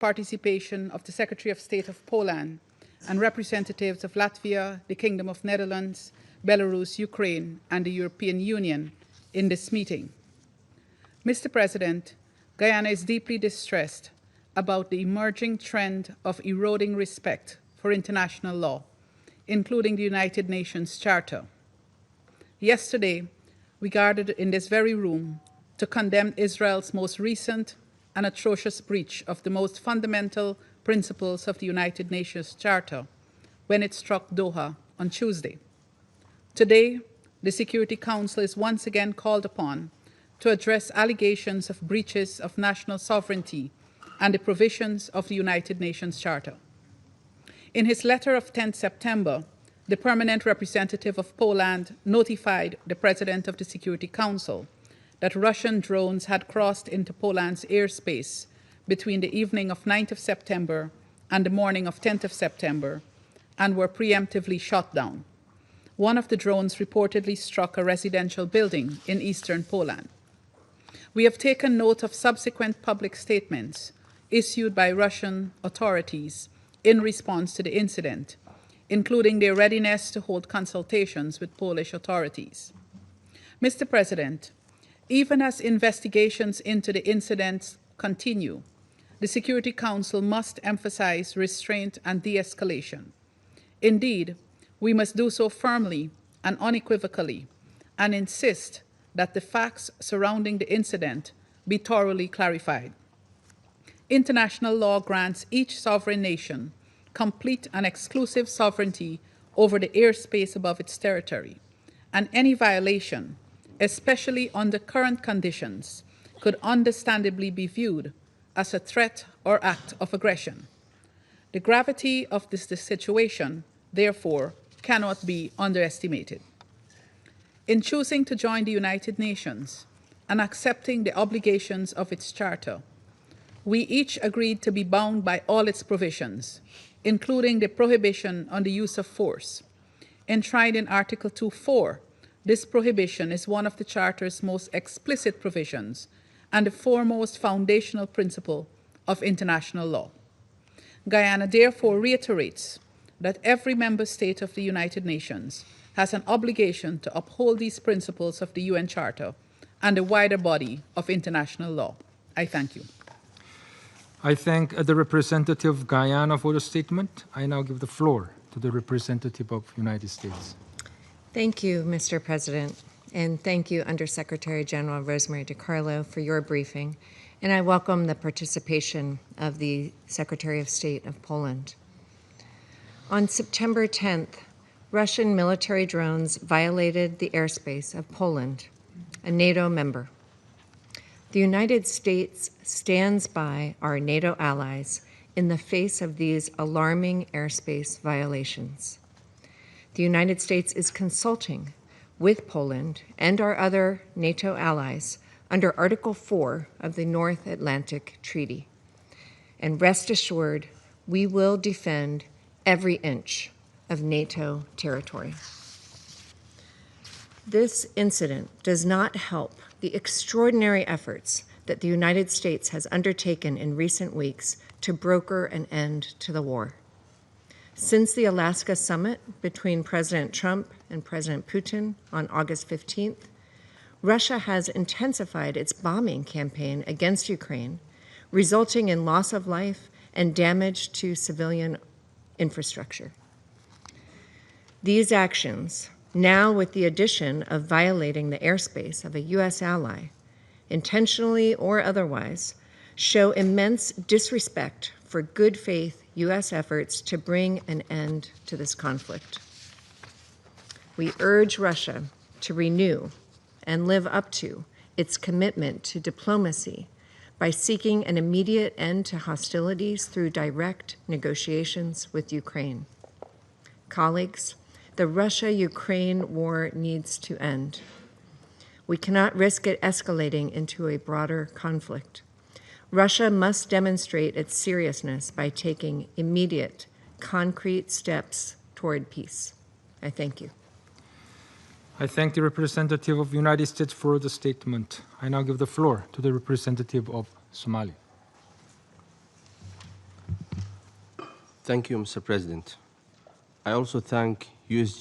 participation of the Secretary of State of Poland and representatives of Latvia, the Kingdom of Netherlands, Belarus, Ukraine, and the European Union in this meeting. Mr. President, Guyana is deeply distressed about the emerging trend of eroding respect for international law, including the United Nations Charter. Yesterday, we gathered in this very room to condemn Israel's most recent and atrocious breach of the most fundamental principles of the United Nations Charter when it struck Doha on Tuesday. Today, the Security Council is once again called upon to address allegations of breaches of national sovereignty and the provisions of the United Nations Charter. In his letter of 10 September, the permanent representative of Poland notified the President of the Security Council that Russian drones had crossed into Poland's airspace between the evening of 9th of September and the morning of 10th of September and were preemptively shot down. One of the drones reportedly struck a residential building in eastern Poland. We have taken note of subsequent public statements issued by Russian authorities in response to the incident, including their readiness to hold consultations with Polish authorities. Mr. President, even as investigations into the incidents continue, the Security Council must emphasize restraint and de-escalation. Indeed, we must do so firmly and unequivocally and insist that the facts surrounding the incident be thoroughly clarified. International law grants each sovereign nation complete and exclusive sovereignty over the airspace above its territory, and any violation, especially under current conditions, could understandably be viewed as a threat or act of aggression. The gravity of this situation, therefore, cannot be underestimated. In choosing to join the United Nations and accepting the obligations of its charter, we each agreed to be bound by all its provisions, including the prohibition on the use of force. Enshrined in Article 2.4, this prohibition is one of the Charter's most explicit provisions and the foremost foundational principle of international law. Guyana therefore reiterates that every member state of the United Nations has an obligation to uphold these principles of the UN Charter and the wider body of international law. I thank you. I thank the representative of Guyana for the statement. I now give the floor to the representative of the United States. Thank you, Mr. President, and thank you, Undersecretary General Rosemary DiCarlo, for your briefing, and I welcome the participation of the Secretary of State of Poland. On September 10th, Russian military drones violated the airspace of Poland, a NATO member. The United States stands by our NATO allies in the face of these alarming airspace violations. The United States is consulting with Poland and our other NATO allies under Article 4 of the North Atlantic Treaty. And rest assured, we will defend every inch of NATO territory. This incident does not help the extraordinary efforts that the United States has undertaken in recent weeks to broker an end to the war. Since the Alaska summit between President Trump and President Putin on August 15th, Russia has intensified its bombing campaign against Ukraine, resulting in loss of life and damage to civilian infrastructure. These actions, now with the addition of violating the airspace of a U.S. ally, intentionally or otherwise, show immense disrespect for good faith U.S. efforts to bring an end to this conflict. We urge Russia to renew and live up to its commitment to diplomacy by seeking an immediate end to hostilities through direct negotiations with Ukraine. Colleagues, the Russia-Ukraine war needs to end. We cannot risk it escalating into a broader conflict. Russia must demonstrate its seriousness by taking immediate, concrete steps toward peace. I thank you. I thank the representative of the United States for the statement. I now give the floor to the representative of Somalia. Thank you, Mr. President. I also thank USG